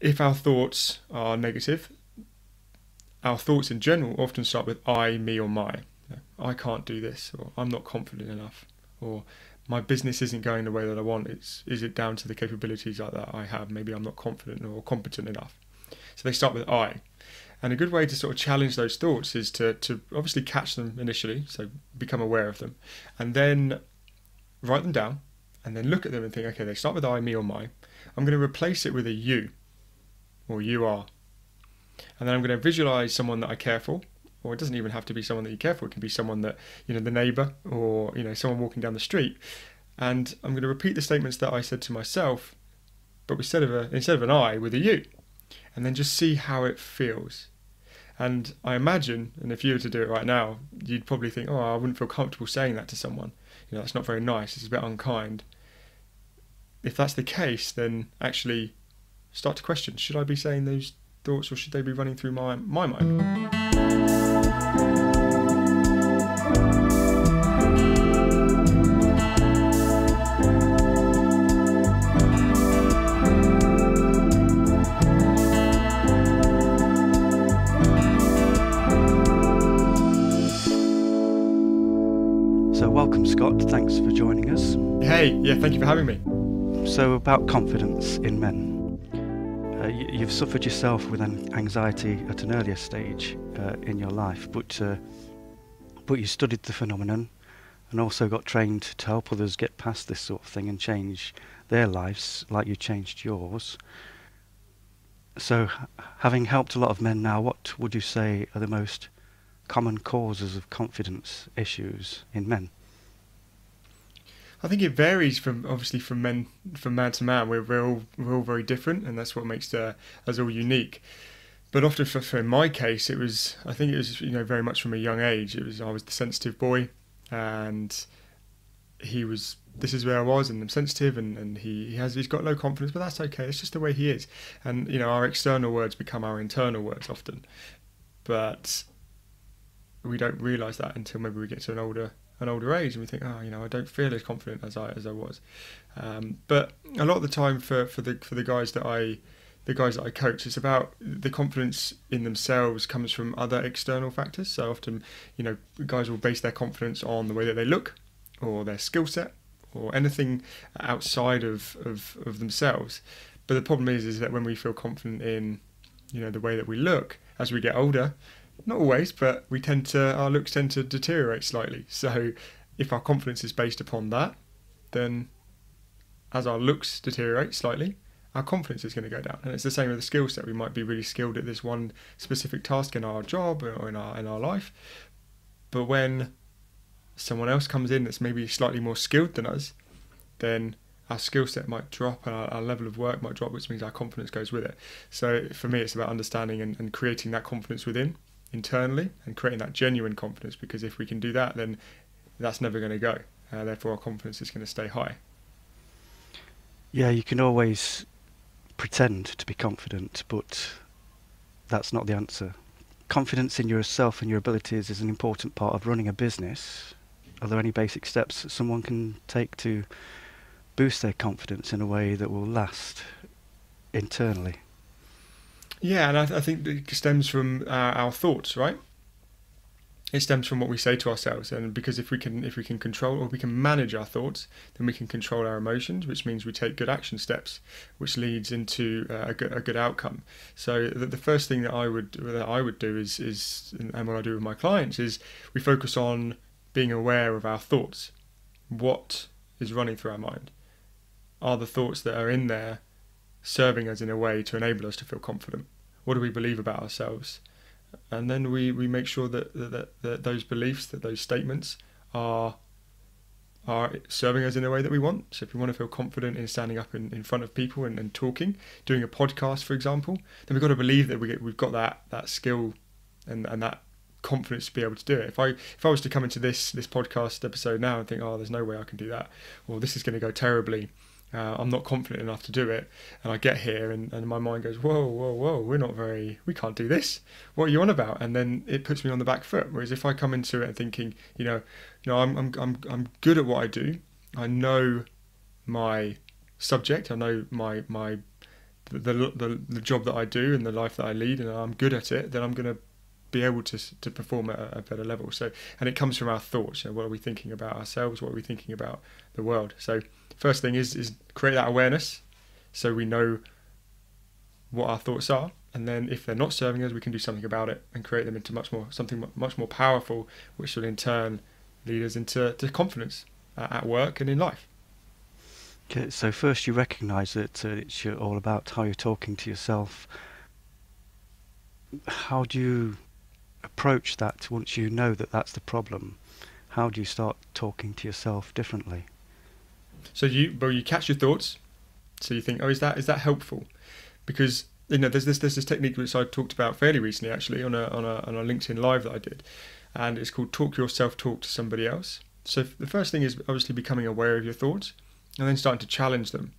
if our thoughts are negative, our thoughts in general often start with I, me, or my. I can't do this, or I'm not confident enough, or my business isn't going the way that I want. Is it down to the capabilities that I have? Maybe I'm not confident or competent enough. So they start with I. And a good way to sort of challenge those thoughts is to obviously catch them initially, so become aware of them, and then write them down, and then look at them and think, okay, they start with I, me, or my. I'm going to replace it with a you, or you are. And then I'm going to visualize someone that I care for, or it doesn't even have to be someone that you care for. It can be someone that, the neighbor, or, someone walking down the street. And I'm going to repeat the statements that I said to myself, but instead of an I, with a you. And then just see how it feels. And I imagine, and if you were to do it right now, you'd probably think, oh, I wouldn't feel comfortable saying that to someone. That's not very nice. It's a bit unkind. If that's the case, then actually start to question, should I be saying those thoughts, or should they be running through my mind? So welcome, Scott. Thanks for joining us. Hey, yeah, thank you for having me. So about confidence in men. You've suffered yourself with anxiety at an earlier stage in your life, but you studied the phenomenon and also got trained to help others get past this sort of thing and change their lives like you changed yours. So having helped a lot of men now, what would you say are the most common causes of confidence issues in men? I think it varies from man to man. We're all very different, and that's what makes us all unique. But often, for in my case, I think it was very much from a young age. I was the sensitive boy, and this is where I was, and I'm sensitive, and he's got low confidence, but that's okay. It's just the way he is, and our external words become our internal words often, but we don't realise that until maybe we get to an older age, and we think, I don't feel as confident as I was. But a lot of the time, for the guys that I coach, it's about the confidence in themselves comes from other external factors. So often, guys will base their confidence on the way that they look, or their skill set, or anything outside of themselves. But the problem is that when we feel confident in the way that we look as we get older, not always, but our looks tend to deteriorate slightly. So if our confidence is based upon that, then as our looks deteriorate slightly, our confidence is going to go down. And it's the same with the skill set. We might be really skilled at this one specific task in our job or in our life, but when someone else comes in that's maybe slightly more skilled than us, then our skill set might drop, and our level of work might drop, which means our confidence goes with it. So for me, it's about understanding and creating that confidence internally, and creating that genuine confidence, because if we can do that, then that's never going to go. Therefore, our confidence is going to stay high. Yeah, you can always pretend to be confident, but that's not the answer. Confidence in yourself and your abilities is an important part of running a business. Are there any basic steps that someone can take to boost their confidence in a way that will last internally? Yeah, and I think it stems from our thoughts, right? It stems from what we say to ourselves, and because if we can control, or we can manage our thoughts, then we can control our emotions, which means we take good action steps, which leads into a good outcome. So the first thing that I would do is, and what I do with my clients, is we focus on being aware of our thoughts. What is running through our mind? Are the thoughts that are in there serving us in a way to enable us to feel confident? What do we believe about ourselves? And then we make sure that those beliefs, that those statements are serving us in a way that we want. So if we want to feel confident in standing up in front of people and talking, doing a podcast, for example, then we've got to believe that we've got that skill and that confidence to be able to do it. If I was to come into this podcast episode now and think, oh, there's no way I can do that, or this is going to go terribly, I'm not confident enough to do it, and I get here and my mind goes, whoa, we can't do this, what are you on about? And then it puts me on the back foot. Whereas if I come into it and thinking, I'm good at what I do, I know my subject, I know my the job that I do and the life that I lead, and I'm good at it, then I'm going to be able to perform at a better level. So, and it comes from our thoughts. What are we thinking about ourselves? What are we thinking about the world? So, first thing is create that awareness, so we know what our thoughts are, and then if they're not serving us, we can do something about it and create them into something much more powerful, which will in turn lead us into confidence at work and in life. Okay, so first you recognise that it's all about how you're talking to yourself. How do you approach that once you know that that's the problem? How do you start talking to yourself differently? So you catch your thoughts. So you think, oh, is that helpful? Because there's this technique which I talked about fairly recently, actually, on a LinkedIn Live that I did, and it's called talk your self-talk to somebody else. So the first thing is obviously becoming aware of your thoughts, and then starting to challenge them.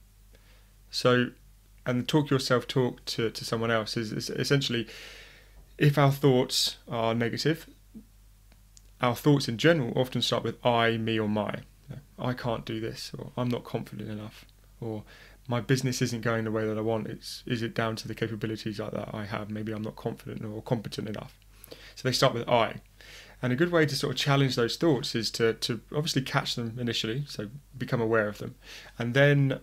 So, and the talk your self-talk to someone else is essentially, if our thoughts are negative, our thoughts in general often start with I, me, or my. I can't do this, or I'm not confident enough, or my business isn't going the way that I want. Is it down to the capabilities that I have? Maybe I'm not confident or competent enough. So they start with I. And a good way to sort of challenge those thoughts is to obviously catch them initially, so become aware of them, and then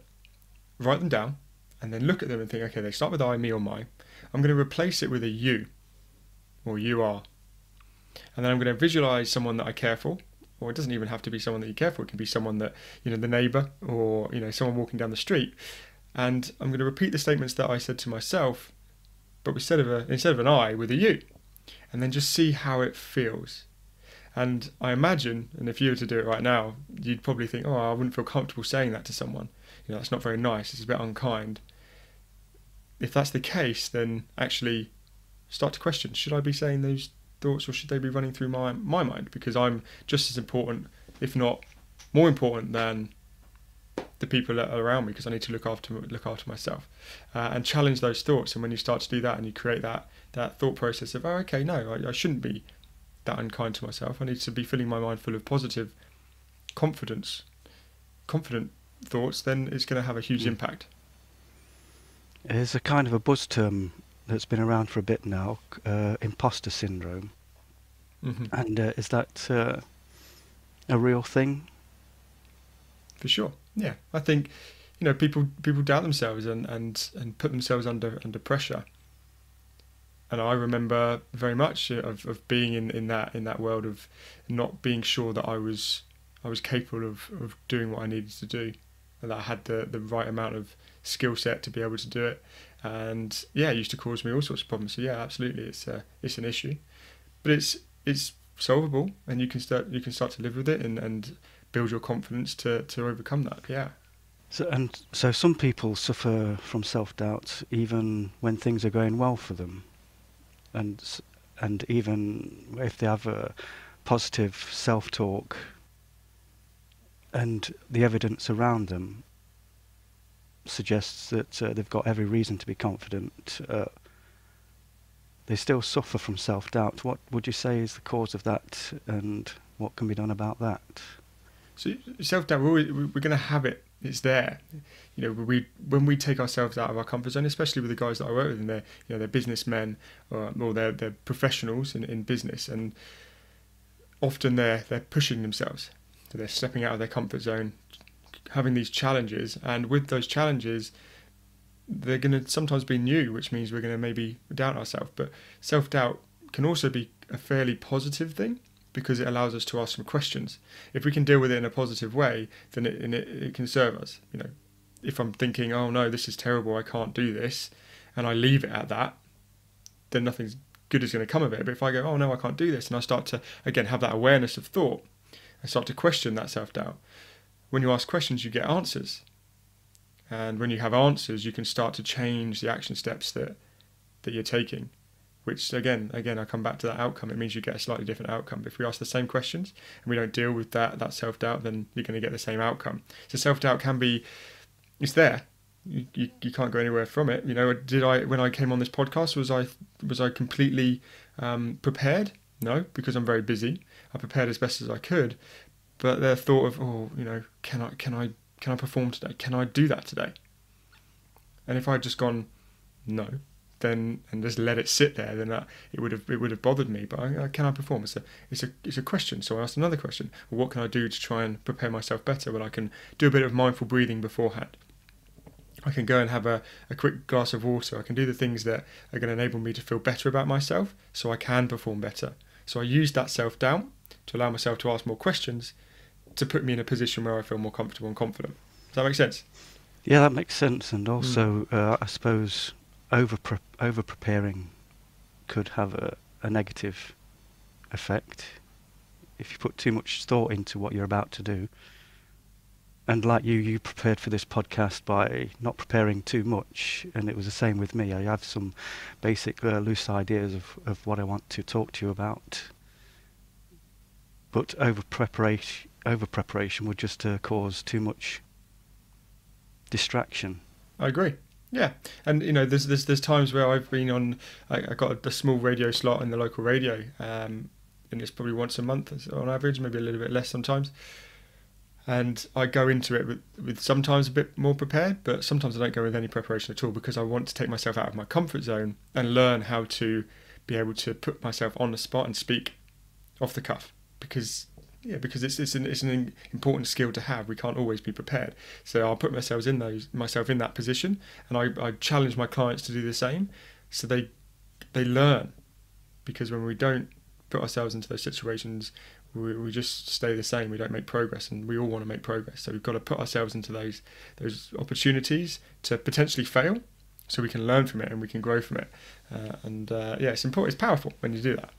write them down, and then look at them and think, okay, they start with I, me, or my. I'm going to replace it with a you, or you are. And then I'm going to visualize someone that I care for, or it doesn't even have to be someone that you care for. It can be someone that, the neighbor, or, someone walking down the street. And I'm going to repeat the statements that I said to myself, but instead of an I, with a you. And then just see how it feels. And I imagine, and if you were to do it right now, you'd probably think, oh, I wouldn't feel comfortable saying that to someone. That's not very nice. It's a bit unkind. If that's the case, then actually start to question, should I be saying those thoughts, or should they be running through my mind? Because I'm just as important, if not more important, than the people that are around me, because I need to look after myself, and challenge those thoughts. And when you start to do that, and you create that thought process of, oh, okay, no, I shouldn't be that unkind to myself. I need to be filling my mind full of positive, confident thoughts. Then it's going to have a huge impact. There's a kind of a buzz term that's been around for a bit now, imposter syndrome. Mm-hmm. And is that a real thing? For sure. Yeah, I think people doubt themselves and put themselves under pressure. And I remember very much of being in that world of not being sure that I was capable of doing what I needed to do, and that I had the right amount of skill set to be able to do it. And yeah, it used to cause me all sorts of problems. So yeah, absolutely, it's an issue, but it's solvable, and you can start to live with it and build your confidence to overcome that. Yeah. So some people suffer from self-doubt even when things are going well for them, and even if they have a positive self-talk and the evidence around them suggests that they've got every reason to be confident, they still suffer from self-doubt. What would you say is the cause of that, and what can be done about that? So self-doubt, we're going to have it. It's there. When we take ourselves out of our comfort zone, especially with the guys that I work with, and they're businessmen, or they're professionals in business, and often they're pushing themselves. So they're stepping out of their comfort zone, having these challenges, and with those challenges, they're going to sometimes be new, which means we're going to maybe doubt ourselves. But self-doubt can also be a fairly positive thing, because it allows us to ask some questions. If we can deal with it in a positive way, then it can serve us. If I'm thinking, oh no, this is terrible, I can't do this, and I leave it at that, then nothing good is going to come of it. But if I go, oh no, I can't do this, and I start to, again, have that awareness of thought, I start to question that self-doubt. When you ask questions, you get answers. And when you have answers, you can start to change the action steps that you're taking. Which again, I come back to that outcome. It means you get a slightly different outcome. But if we ask the same questions and we don't deal with that self-doubt, then you're going to get the same outcome. So self-doubt can be, it's there. You can't go anywhere from it. When I came on this podcast, was I completely prepared? No, because I'm very busy. I prepared as best as I could. But the thought of, can I perform today? Can I do that today? And if I'd just gone, No. Then, and just let it sit there, then it would have bothered me. But can I perform? It's a question. So I asked another question. Well, what can I do to try and prepare myself better? Well, I can do a bit of mindful breathing beforehand. I can go and have a quick glass of water. I can do the things that are going to enable me to feel better about myself, so I can perform better. So I use that self-doubt to allow myself to ask more questions, to put me in a position where I feel more comfortable and confident. Does that make sense? Yeah, that makes sense. And also, I suppose over preparing could have a negative effect if you put too much thought into what you're about to do. And like you prepared for this podcast by not preparing too much, and it was the same with me. I have some basic loose ideas of what I want to talk to you about, but over preparation would just cause too much distraction. I agree. Yeah, and there's times where I've been on. I got a small radio slot in the local radio, and it's probably once a month on average, maybe a little bit less sometimes. And I go into it with sometimes a bit more prepared, but sometimes I don't go with any preparation at all, because I want to take myself out of my comfort zone and learn how to be able to put myself on the spot and speak off the cuff, because it's an important skill to have. We can't always be prepared, so I'll put myself in that position, and I challenge my clients to do the same, so they learn, because when we don't put ourselves into those situations, we just stay the same. We don't make progress, and we all want to make progress. So we've got to put ourselves into those opportunities to potentially fail, so we can learn from it and we can grow from it. It's important. It's powerful when you do that.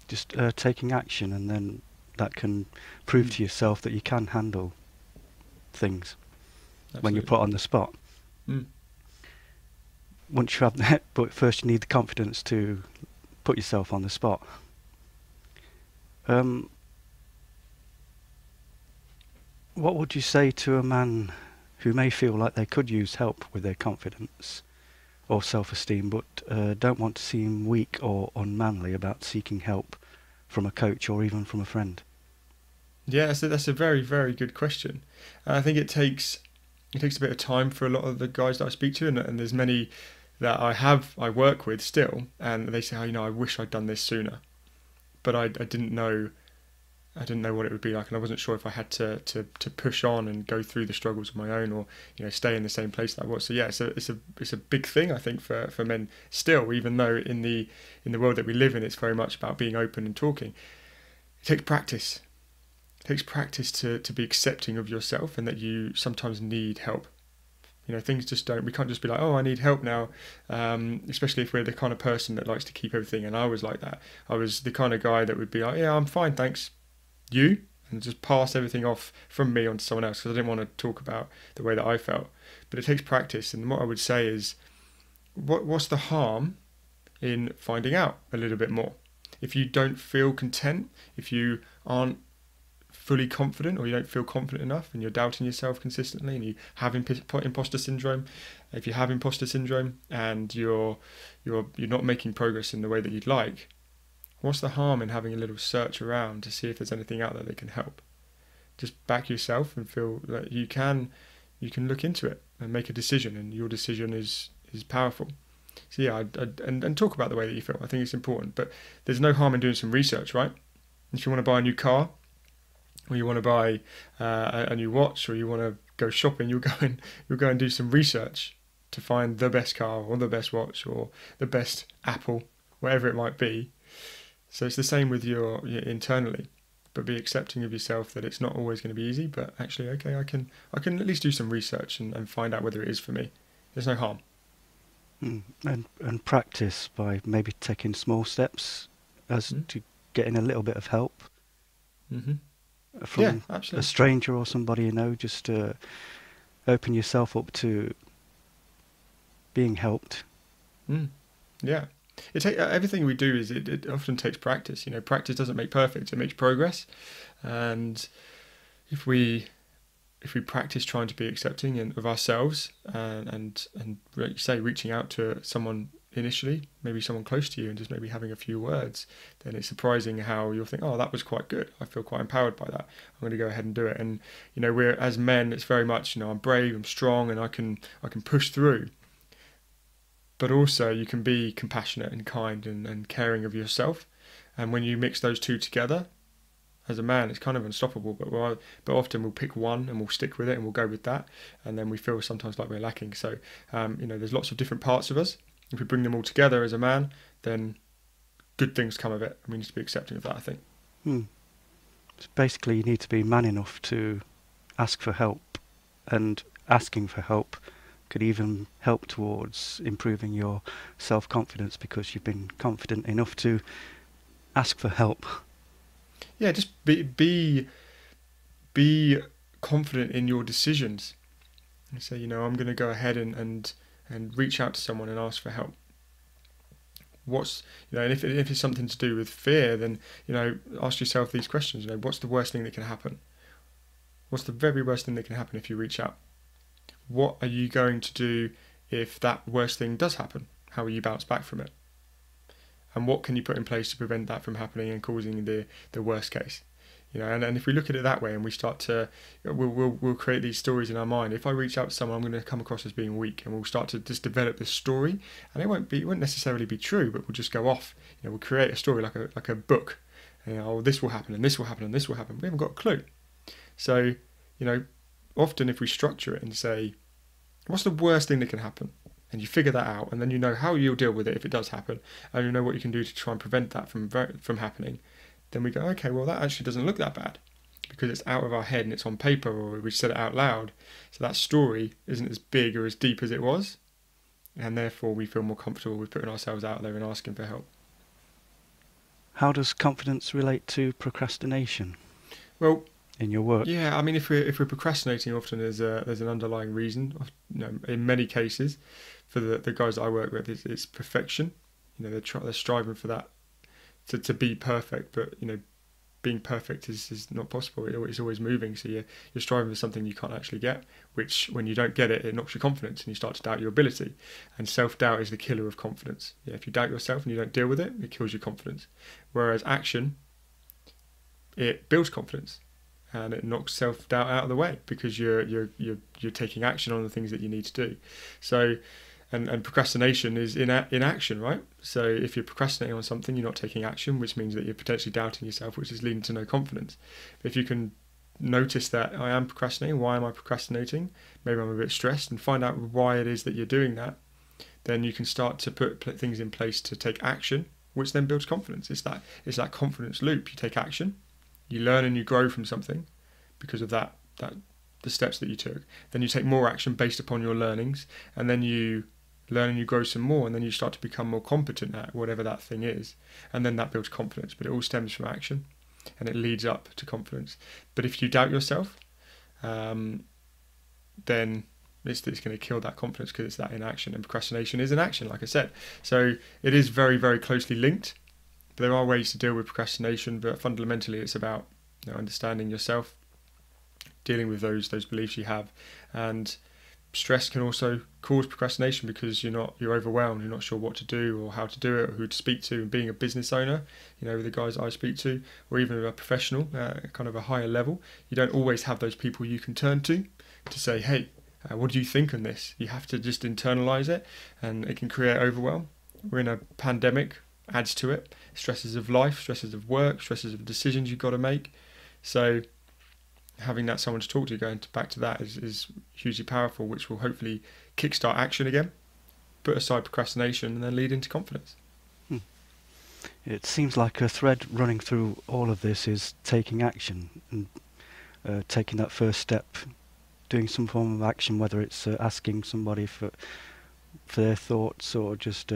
Just taking action, and then that can prove to yourself that you can handle things. Absolutely. When you're put on the spot. Once you have that, but first you need the confidence to put yourself on the spot. What would you say to a man who may feel like they could use help with their confidence or self-esteem, but don't want to seem weak or unmanly about seeking help from a coach or even from a friend? Yeah, that's a very, very good question. I think it takes a bit of time for a lot of the guys that I speak to, and there's many that I work with still, and they say, I wish I'd done this sooner, but I didn't know what it would be like, and I wasn't sure if I had to push on and go through the struggles of my own, or stay in the same place that I was. So yeah, it's a big thing, I think, for men still, even though in the world that we live in, it's very much about being open and talking. It takes practice. It takes practice to be accepting of yourself, and that you sometimes need help. Things just don't. We can't just be like, I need help now. Especially if we're the kind of person that likes to keep everything. And I was like that. I was the kind of guy that would be like, yeah, I'm fine, thanks. You, and just pass everything off from me onto someone else, because I didn't want to talk about the way that I felt. But it takes practice, and what I would say is, what's the harm in finding out a little bit more? If you don't feel content, if you aren't fully confident, or you don't feel confident enough, and you're doubting yourself consistently, and you have imposter syndrome, if you have imposter syndrome and you're not making progress in the way that you'd like, what's the harm in having a little search around to see if there's anything out there that can help? Just back yourself and feel that you can look into it and make a decision, and your decision is powerful. So yeah, and talk about the way that you feel. I think it's important, but there's no harm in doing some research, right? If you want to buy a new car, or you want to buy a new watch, or you want to go shopping, you'll go and do some research to find the best car, or the best watch, or the best Apple, whatever it might be. So it's the same with your internally, but be accepting of yourself that it's not always going to be easy, but actually, okay, I can at least do some research and find out whether it is for me. There's no harm. And practice by maybe taking small steps as to getting a little bit of help from a stranger or somebody just open yourself up to being helped. Yeah. Everything we do it often takes practice. Practice doesn't make perfect; it makes progress. And if we practice trying to be accepting of ourselves, and like you say, reaching out to someone initially, maybe someone close to you, and just maybe having a few words, then it's surprising how you'll think, that was quite good. I feel quite empowered by that. I'm going to go ahead and do it. And we're, as men, it's very much I'm brave, I'm strong, and I can push through. but also you can be compassionate and kind and caring of yourself. And when you mix those two together, as a man, it's kind of unstoppable. But often we'll pick one and we'll stick with it and we'll go with that, and then we feel sometimes like we're lacking. So there's lots of different parts of us. If we bring them all together as a man, then good things come of it. And we need to be accepting of that, I think. So basically, you need to be man enough to ask for help, and asking for help could even help towards improving your self-confidence because you've been confident enough to ask for help. Yeah, just be confident in your decisions. And say, I'm going to go ahead and reach out to someone and ask for help. And if it's something to do with fear, then ask yourself these questions. What's the worst thing that can happen? What's the very worst thing that can happen if you reach out? What are you going to do if that worst thing does happen? How will you bounce back from it? And what can you put in place to prevent that from happening and causing the worst case? And if we look at it that way and we start to, we'll create these stories in our mind. If I reach out to someone, I'm going to come across as being weak, and we'll start to just develop this story. And it won't necessarily be true, but we'll just go off. We'll create a story like a book. And, this will happen, and this will happen, and this will happen. We haven't got a clue. So, often if we structure it and say, what's the worst thing that can happen? And you figure that out, and then you know how you'll deal with it if it does happen, and you know what you can do to try and prevent that from happening. Then we go, okay, well, that actually doesn't look that bad because it's out of our head and it's on paper, or we said it out loud. So that story isn't as big or as deep as it was, and therefore we feel more comfortable with putting ourselves out there and asking for help. How does confidence relate to procrastination? Well, in your work? Yeah, I mean, if we're procrastinating, often there's an underlying reason. In many cases, for the guys that I work with, it's perfection. They're striving for that to be perfect, but being perfect is not possible. It's always moving, so you're striving for something you can't actually get, which when you don't get it, it knocks your confidence and you start to doubt your ability. And self-doubt is the killer of confidence. If you doubt yourself and you don't deal with it, it kills your confidence. Whereas action, it builds confidence. And it knocks self-doubt out of the way because you're taking action on the things that you need to do. So, and procrastination is inaction, right? So if you're procrastinating on something, you're not taking action, which means that you're potentially doubting yourself, which is leading to no confidence. But if you can notice that I am procrastinating, why am I procrastinating? Maybe I'm a bit stressed, and find out why it is that you're doing that. Then you can start to put things in place to take action, which then builds confidence. It's that confidence loop. You take action. You learn and you grow from something because of the steps that you took. Then you take more action based upon your learnings, and then you learn and you grow some more, and then you start to become more competent at whatever that thing is, and then that builds confidence. But it all stems from action, and it leads up to confidence. But if you doubt yourself, then it's going to kill that confidence because it's that inaction, and procrastination is inaction, like I said. So it is very, very closely linked. But there are ways to deal with procrastination, but fundamentally it's about understanding yourself, dealing with those beliefs you have. And stress can also cause procrastination because you're overwhelmed, you're not sure what to do or how to do it or who to speak to. And being a business owner, with the guys I speak to, or even a professional, kind of a higher level, you don't always have those people you can turn to say, hey, what do you think on this? You have to just internalize it, and it can create overwhelm. We're in a pandemic, adds to it. Stresses of life, stresses of work, stresses of decisions you've got to make. So having that someone to talk to, going back to that, is hugely powerful, which will hopefully kickstart action again, put aside procrastination, and then lead into confidence. It seems like a thread running through all of this is taking action, and taking that first step, doing some form of action, whether it's asking somebody for their thoughts or just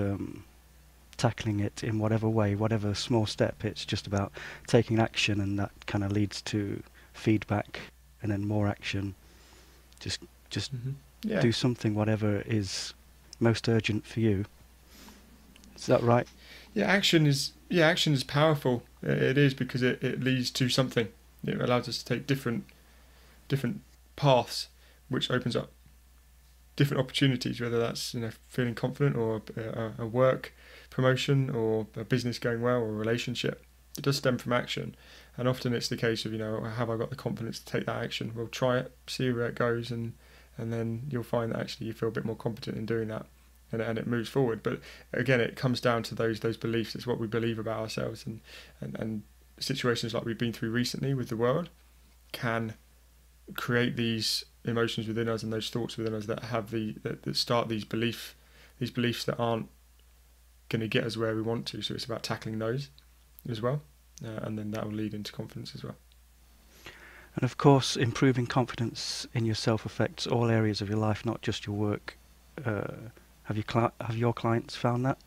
tackling it in whatever way, whatever small step. It's just about taking action, and that kind of leads to feedback and then more action. Just do something, whatever is most urgent for you. Is that right? Action is powerful. It is, because it leads to something. It allows us to take different paths, which opens up different opportunities, whether that's feeling confident, or a work promotion, or a business going well, or a relationship. It does stem from action, and often it's the case of have I got the confidence to take that action? Well, try it, see where it goes, and then you'll find that actually you feel a bit more competent in doing that. and it moves forward. But again, it comes down to those beliefs. It's what we believe about ourselves, and situations like we've been through recently with the world can create these emotions within us and those thoughts within us that have that start these beliefs that aren't going to get us where we want to. So it's about tackling those as well, and then that will lead into confidence as well. And of course, improving confidence in yourself affects all areas of your life, not just your work. Have your clients found that?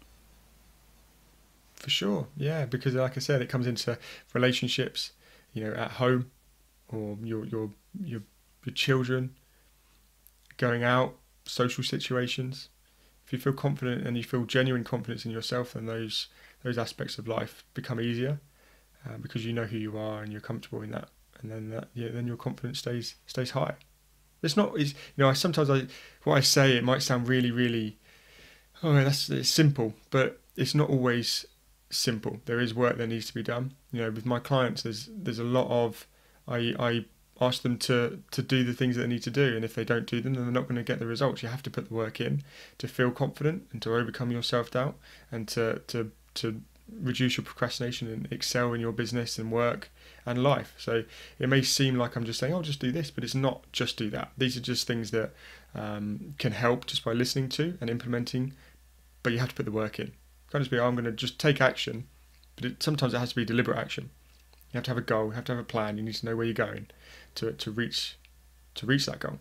For sure, yeah, because like I said, it comes into relationships, at home, or your children, going out, social situations. If you feel confident and you feel genuine confidence in yourself, then those aspects of life become easier, because you know who you are and you're comfortable in that, and then your confidence stays high. It's not, what I say, it might sound really, really, it's simple, but it's not always simple. There is work that needs to be done. With my clients, there's a lot of, I ask them to do the things that they need to do, and if they don't do them, then they're not going to get the results. You have to put the work in to feel confident and to overcome your self-doubt, and to reduce your procrastination and excel in your business and work and life. So it may seem like I'm just saying, just do this, but it's not just do that. These are just things that can help just by listening to and implementing, but you have to put the work in. It can't just be, I'm going to just take action, but sometimes it has to be deliberate action. You have to have a goal, you have to have a plan, you need to know where you're going to reach that goal.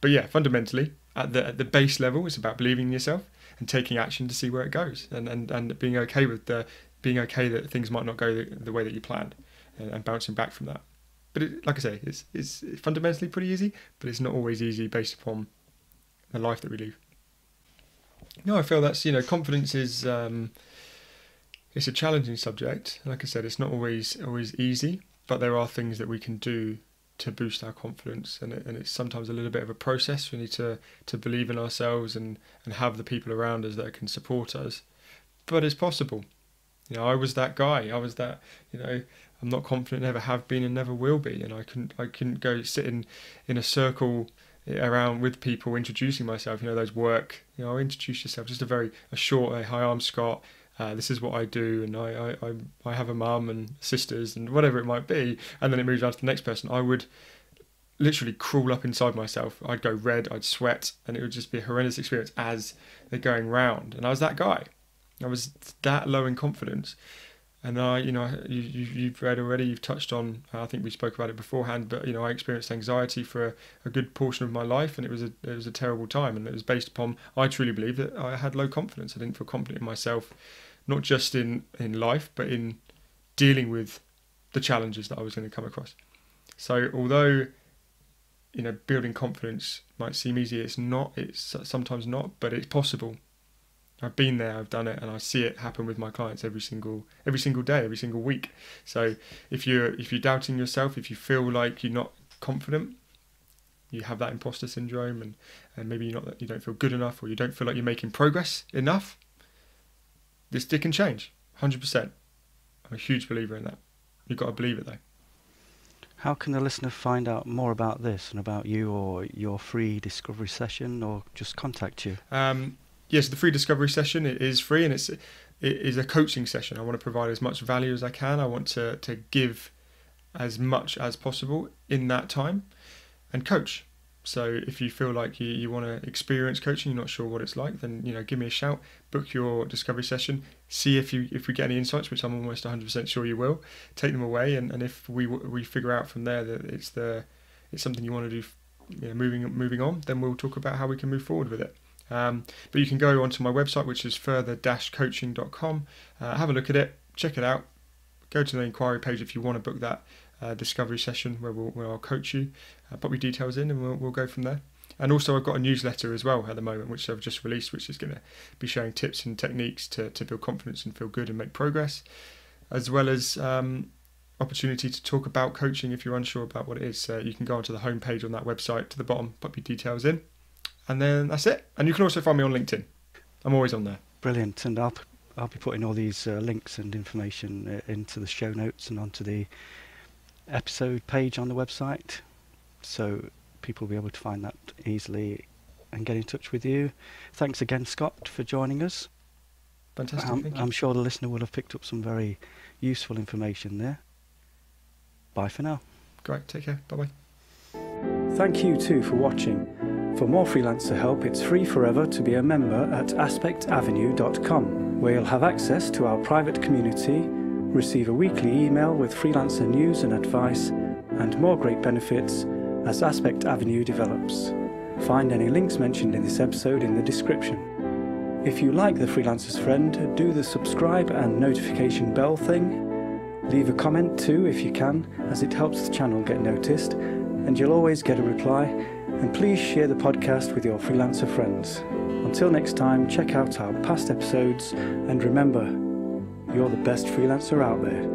But yeah, fundamentally, at the base level, it's about believing in yourself and taking action to see where it goes, and being okay that things might not go the way that you planned, and bouncing back from that. But like I say, it's fundamentally pretty easy, but it's not always easy based upon the life that we live. I feel that's, confidence is it's a challenging subject. Like I said, it's not always easy, but there are things that we can do to boost our confidence, and it's sometimes a little bit of a process. We need to believe in ourselves and have the people around us that can support us. But it's possible. I was that guy. I was that, I'm not confident, never have been and never will be. And I couldn't go sit in a circle around with people introducing myself, those work, introduce yourself, just a short, hi, I'm Scott. This is what I do, and I have a mum and sisters and whatever it might be, and then it moves on to the next person. I would literally crawl up inside myself. I'd go red, I'd sweat, and it would just be a horrendous experience as they're going round. And I was that guy. I was that low in confidence. And you've read already, you've touched on, I think we spoke about it beforehand, but I experienced anxiety for a good portion of my life, and it was a terrible time, and it was based upon, I truly believe that I had low confidence. I didn't feel confident in myself, not just in life, but in dealing with the challenges that I was going to come across. So although building confidence might seem easy, it's sometimes not, but it's possible. I've been there, I've done it, and I see it happen with my clients every single day, every single week. So if you're doubting yourself, if you feel like you're not confident, you have that imposter syndrome, and maybe you don't feel good enough, or you don't feel like you're making progress enough, it can change, 100%. I'm a huge believer in that. You've got to believe it though. How can the listener find out more about this and about you, or your free discovery session, or just contact you? Yes, the free discovery session, it is free, and it is a coaching session. I want to provide as much value as I can. I want to give as much as possible in that time and coach. So if you feel like you want to experience coaching, you're not sure what it's like, then give me a shout, book your discovery session, see if we get any insights, which I'm almost 100% sure you will. Take them away, and if we figure out from there that it's something you want to do, moving on, then we'll talk about how we can move forward with it. But you can go onto my website, which is further-coaching.com, have a look at it, check it out, go to the inquiry page if you want to book that discovery session where I'll coach you, pop your details in, and we'll go from there. And also I've got a newsletter as well at the moment, which I've just released, which is going to be sharing tips and techniques to build confidence and feel good and make progress, as well as opportunity to talk about coaching if you're unsure about what it is. You can go onto the homepage on that website, to the bottom, pop your details in, and then that's it. And you can also find me on LinkedIn. I'm always on there. Brilliant. And I'll be putting all these links and information into the show notes and onto the episode page on the website, so people will be able to find that easily. and get in touch with you. Thanks again, Scott, for joining us. Fantastic, thank you. I'm sure the listener will have picked up some very useful information there. Bye for now. Great, take care, bye-bye. Thank you too for watching. For more freelancer help, it's free forever to be a member at aspectavenue.com, where you'll have access to our private community, receive a weekly email with freelancer news and advice, and more great benefits as Aspect Avenue develops. Find any links mentioned in this episode in the description. If you like The Freelancer's Friend, do the subscribe and notification bell thing. Leave a comment too if you can, as it helps the channel get noticed, and you'll always get a reply. And please share the podcast with your freelancer friends. Until next time, check out our past episodes, and remember, you're the best freelancer out there.